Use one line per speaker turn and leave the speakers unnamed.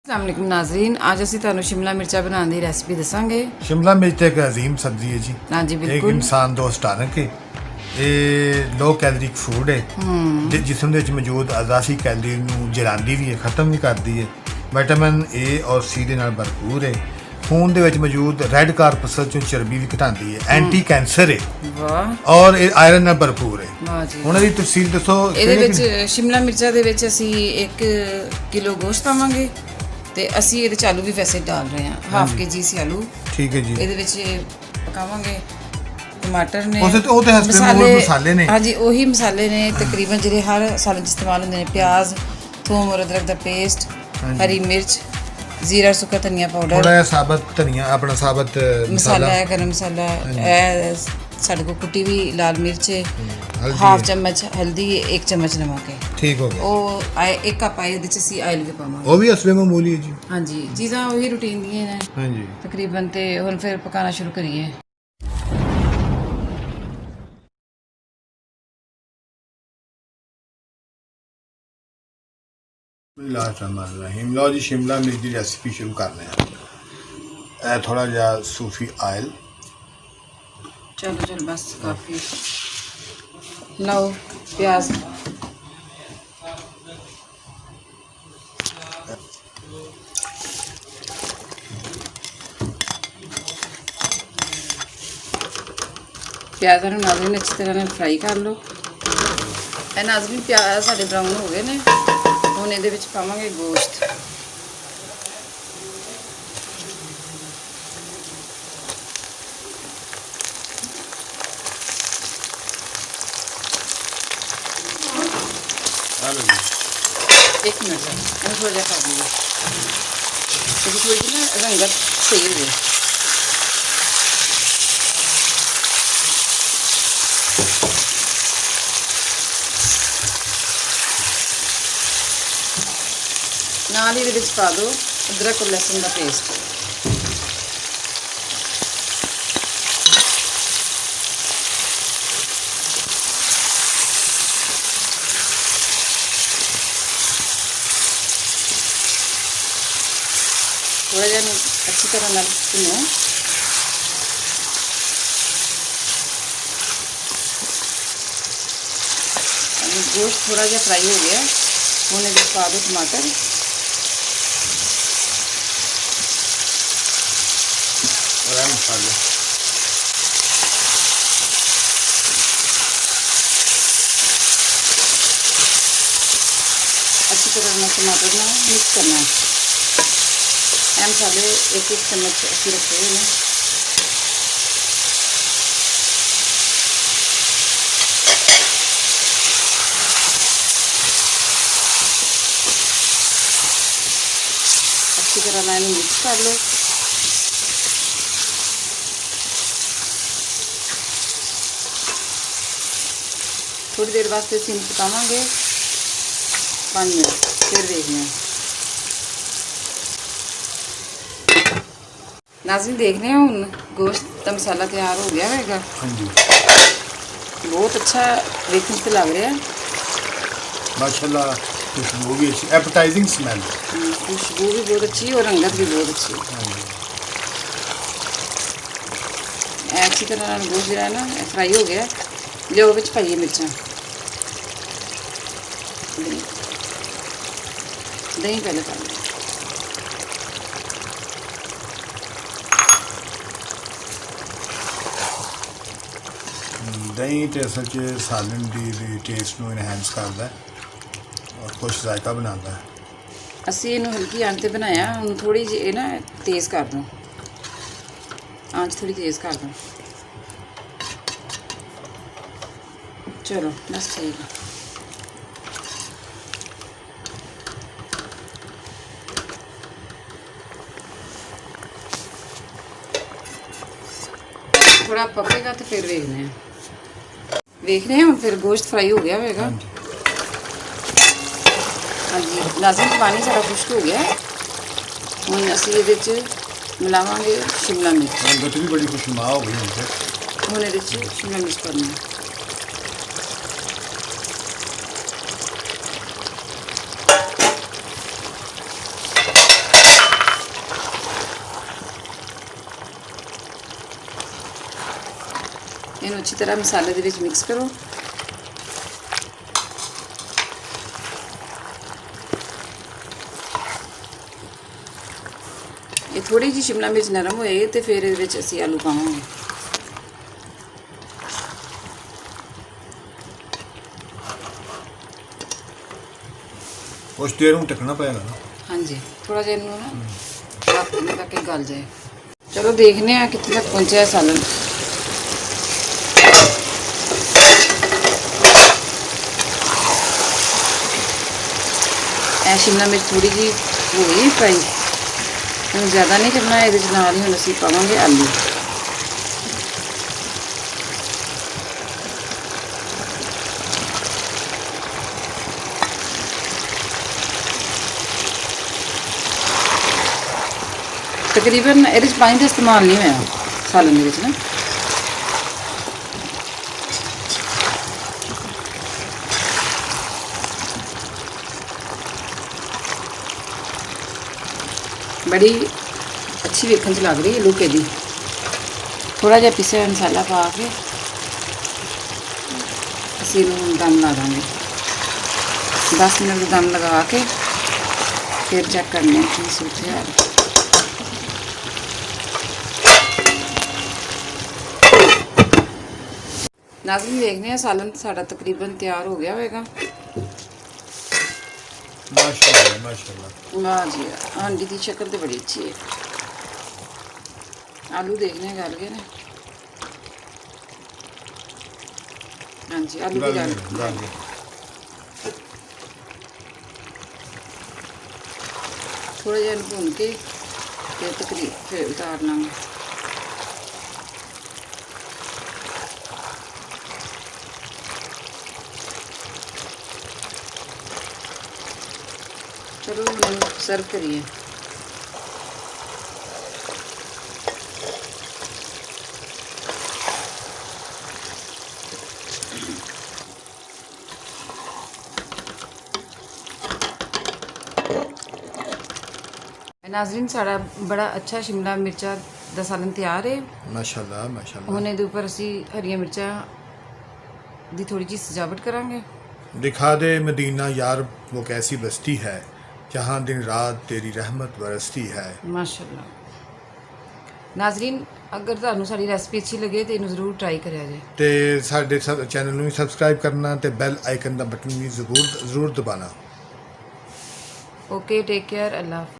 अस्सलाम वालेकुम नाज़रीन, आज ਅਸੀਂ ਤੁਹਾਨੂੰ ਸ਼ਿਮਲਾ ਮਿਰਚਾਂ ਬਣਾਉਣ ਦੀ ਰੈਸਪੀ ਦੱਸਾਂਗੇ।
शिमला मिर्च एक अजीम सब्जी है जी।
हाँ जी
एक
बिल्कुल।
इंसान दोस्त टारक है। ਇਹ ਲੋ ਕੈਲਰੀਕ ਫੂਡ ਹੈ ਜਿਸਮ ਦੇ ਵਿੱਚ ਮੌਜੂਦ ਅਜ਼ਾਫੀ ਕੈਲਰੀ ਨੂੰ ਜਲਾਉਂਦੀ ਵੀ ਹੈ, ਖਤਮ ਵੀ ਕਰਦੀ ਹੈ। ਵਿਟਾਮਿਨ ਏ ਔਰ ਸੀ ਦੇ ਨਾਲ ਭਰਪੂਰ ਹੈ। ਖੂਨ ਦੇ ਵਿੱਚ ਮੌਜੂਦ ਰੈੱਡ ਕਾਰਪਸਲ ਚੋਂ ਚਰਬੀ ਵੀ ਘਟਾਉਂਦੀ ਹੈ। ਐਂਟੀ ਕੈਂਸਰ ਹੈ।
ਵਾਹ।
ਔਰ ਇਹ ਆਇਰਨ ਨਾਲ ਭਰਪੂਰ ਹੈ।
ਵਾਹ ਜੀ।
ਹੁਣ ਇਹਦੀ ਤਫਸੀਲ ਦੱਸੋ।
ਇਹਦੇ ਵਿੱਚ ਸ਼ਿਮਲਾ ਮਿਰਚਾਂ ਦੇ ਵਿੱਚ ਅਸੀਂ 1 ਕਿਲੋ ਗੋਸ਼ਤ ਪਾਵਾਂਗੇ ਤੇ ਅਸੀਂ ਇਹਦੇ 'ਚ ਆਲੂ ਵੀ ਵੈਸੇ ਡਾਲ ਰਹੇ ਹਾਂ। ਹਾਫ ਕੇਜੀ ਸੀ ਆਲੂ।
ਠੀਕ ਹੈ ਜੀ।
ਇਹਦੇ ਵਿੱਚ ਪਕਾਵਾਂਗੇ ਟਮਾਟਰ ਨੇ,
ਉਹ ਤੇ ਮਸਾਲੇ ਨੇ।
ਹਾਂਜੀ ਉਹੀ ਮਸਾਲੇ ਨੇ ਤਕਰੀਬਨ ਜਿਹੜੇ ਹਰ ਸਾਲ 'ਚ ਇਸਤੇਮਾਲ ਹੁੰਦੇ ਨੇ। ਪਿਆਜ਼, ਥੂਮ ਔਰ ਅਦਰਕ ਦਾ ਪੇਸਟ, ਹਰੀ ਮਿਰਚ, ਜ਼ੀਰਾ, ਸੁੱਕਾ ਧਨੀਆ ਪਾਊਡਰ,
ਥੋੜਾ ਜਿਹਾ ਸਾਬਤ ਧਨੀਆ, ਆਪਣਾ ਸਾਬਤ
ਮਸਾਲਾ ਹੈ, ਗਰਮ ਮਸਾਲਾ ਹੈ, ਸਾਡੇ ਕੋਲ ਕੁੱਟੀ ਵੀ ਲਾਲ ਮਿਰਚ, ਹਾਫ ਚਮਚ ਹਲਦੀ, 1 ਚਮਚ ਨਮਕ ਹੈ।
ਠੀਕ ਹੋ ਗਿਆ।
ਉਹ 1 ਕੱਪ ਆਏ, ਉਹਦੇ 'ਚ ਅਸੀਂ ਆਇਲ ਵੀ ਪਾਵਾਂਗੇ।
ਉਹ ਵੀ ਅਸਲੇ ਮਾਮੂਲੀ ਹੈ ਜੀ।
ਹਾਂਜੀ ਚੀਜ਼ਾਂ ਉਹੀ ਰੂਟੀਨ ਦੀਆਂ ਨੇ
ਹਾਂਜੀ
ਤਕਰੀਬਨ। ਤੇ ਹੁਣ ਫਿਰ ਪਕਾਉਣਾ ਸ਼ੁਰੂ ਕਰੀਏ।
लो जी, शिमला मिर्च की रेसिपी शुरू कर रहे हैं। थोड़ा जहा सूफी आयल।
चलो बस काफ़ी। लाओ प्याज, प्याज़ां नूं नाज़रीन अच्छी तरह फ्राई कर लो। नाज़रीन प्याज साढ़े ब्राउन हो गए ने। ਹੁਣ ਇਹਦੇ ਵਿੱਚ ਪਾਵਾਂਗੇ ਗੋਸ਼ਤ। ਇੱਕ ਮਿੰਟ ਇਹਨੂੰ ਥੋੜ੍ਹਾ ਜਿਹਾ ਕਰ ਲਈਏ ਤੇ ਥੋੜੀ ਜਿਹੀ ਨਾ ਰੰਗਤ ਸਹੀ ਹੋ ਜਾਏ। ਨਾਲ ਹੀ ਇਹਦੇ ਵਿੱਚ ਪਾ ਦਿਓ ਅਦਰਕ ਔਰ ਲਸਣ ਦਾ ਪੇਸਟ। ਥੋੜ੍ਹਾ ਜਿਹਾ ਅੱਛੀ ਤਰ੍ਹਾਂ ਨਾਲ ਭੁੰਨੋ। ਗੋਸ਼ਤ ਥੋੜ੍ਹਾ ਜਿਹਾ ਫਰਾਈ ਹੋ ਗਿਆ। ਹੁਣ ਇਹਦੇ ਵਿੱਚ ਪਾ ਦਿਓ ਟਮਾਟਰ,
मसाले,
अच्छी तरह टमाटर ना मिक्स करना है। ये मसाले 1 चम्मच अच्छी रखे हुए हैं। अच्छी तरह ना मिक्स कर लो। थोड़ी देर वास्ते ਅਸੀਂ ਪਕਾਵਾਂਗੇ 5 ਮਿੰਟ, ਫਿਰ ਦੇਖਦੇ ਹਾਂ। ਨਾਜ਼ਰੀਨ ਦੇਖਦੇ ਹਾਂ ਹੁਣ ਗੋਸ਼ਤ ਦਾ ਮਸਾਲਾ ਤਿਆਰ ਹੋ ਗਿਆ ਹੋਵੇਗਾ।
ਹਾਂਜੀ
ਬਹੁਤ ਅੱਛਾ ਵੇਖਣ 'ਤੇ ਲੱਗ ਰਿਹਾ।
माशाल्लाह खुशबू भी अच्छी, एपेटाइजिंग स्मेल।
खुशबू भी बहुत अच्छी और रंगत भी बहुत अच्छी। अच्छी तरह गोश्त जो है ना फ्राई हो गया। जो विच पाइए मिर्चा, दही पहले पा लो।
दही तो असल च सालन की टेस्ट ਨੂੰ ਇਨਹੈਂਸ ਕਰਦਾ ਔਰ ਕੁਛ ਜ਼ਾਇਕਾ ਬਣਾਉਂਦਾ ਹੈ।
ਅਸੀਂ ਇਹਨੂੰ ਹਲਕੀ ਆਂਚ 'ਤੇ ਬਣਾਇਆ। ਹੁਣ ਥੋੜੀ ਜਿਹੀ ਨਾ ਤੇਜ਼ ਕਰ ਦੋ ਆਂਚ, ਥੋੜੀ ਤੇਜ਼ ਕਰ ਦੋ। ਚਲੋ ਬਸ ਠੀਕ ਹੈ। थोड़ा पकेगा तो फिर देखने हैं। फिर गोश्त फ्राई हो गया होगा। हाँ जी नाज़रीन पानी सारा खुश्क हो गया। हम असी ये मिलावांगे शिमला मिर्च।
भी बड़ी खुशनुमा हो गई
हम ये शिमला मिर्च करना है। ਇਹਨੂੰ ਅੱਛੀ ਤਰ੍ਹਾਂ ਮਸਾਲੇ ਦੇ ਵਿੱਚ ਮਿਕਸ ਕਰੋ। ਇਹ ਥੋੜੀ ਜਿਹੀ ਸ਼ਿਮਲਾ ਮਿਰਚ ਨਰਮ ਹੋਏ ਤੇ ਫਿਰ ਇਹਦੇ ਵਿੱਚ ਅਸੀਂ ਆਲੂ ਪਾਵਾਂਗੇ।
ਉਸ ਦੇਰ ਨੂੰ ਢੱਕਣਾ ਪਏਗਾ ਨਾ।
ਹਾਂਜੀ, ਥੋੜਾ ਜਿਹਾ ਇਹਨੂੰ ਨਾ ਰੱਖ ਦੇਣਾ ਤਾਂ ਕਿ ਗਲ ਜਾਏ। ਚਲੋ ਦੇਖਦੇ ਹਾਂ ਕਿੱਥੇ ਤੱਕ ਪਹੁੰਚਿਆ ਸਾਲਨ। ਇਹ ਸ਼ਿਮਲਾ ਮਿਰਚ ਥੋੜੀ ਜਿਹੀ ਹੋ ਗਈ ਫਰਾਈ, ਹੁਣ ਜ਼ਿਆਦਾ ਨਹੀਂ ਕਰਨਾ। ਇਹਦੇ 'ਚ ਨਾਲ ਹੀ ਹੁਣ ਅਸੀਂ ਪਾਵਾਂਗੇ ਆਲੂ। ਤਕਰੀਬਨ ਇਹਦੇ 'ਚ ਪਾਣੀ ਦਾ ਇਸਤੇਮਾਲ ਨਹੀਂ ਹੋਇਆ ਸਾਲਨ ਦੇ ਵਿੱਚ ਨਾ। बड़ी अच्छी वेखन च लग रही है लुक ਇਹਦੀ। थोड़ा ਜਿਹਾ पिसा मसाला पा के ਅਸੀਂ ਇਹਨੂੰ दम ला देंगे। 10 मिनट दम लगा के फिर चेक करने की सोचा। नाज़रीन देखने सालन साड़ा तकरीबन तैयार हो गया होगा।
माशाल्लाह माशाल्लाह।
वाह जी, हांडी की शक्ल तो बड़ी अच्छी है। आलू देखने गल गए ने। हाँ जी, आलू भी गल थोड़ा जिहा भुन के फिर उतारना। चलो हम सर्व करिए। नाज़रीन साड़ा बड़ा अच्छा शिमला मिर्चा दा सालन तैयार है।
माशाल्लाह माशाल्लाह।
हुण इहदे उपर असी हरियां मिर्चां दी थोड़ी जी सजावट करांगे।
दिखा दे मदीना यार वो कैसी बस्ती है जहाँ दिन रात तेरी रहमत बरसती है।
माशाल्लाह। नाज़रीन अगर ਤੁਹਾਨੂੰ ਸਾਡੀ ਰੈਸਪੀ ਅੱਛੀ ਲੱਗੇ ਤੇ ਇਹਨੂੰ ਜ਼ਰੂਰ ਟਰਾਈ ਕਰਿਆ ਜੇ
ਤੇ ਸਾਡੇ ਚੈਨਲ ਨੂੰ ਵੀ ਸਬਸਕ੍ਰਾਈਬ ਕਰਨਾ ਤੇ ਬੈਲ ਆਈਕਨ ਦਾ ਬਟਨ ਵੀ ਜ਼ਰੂਰ ਦਬਾਣਾ।
ਓਕੇ, ਟੇਕ ਕੇਅਰ, ਅੱਲਾ।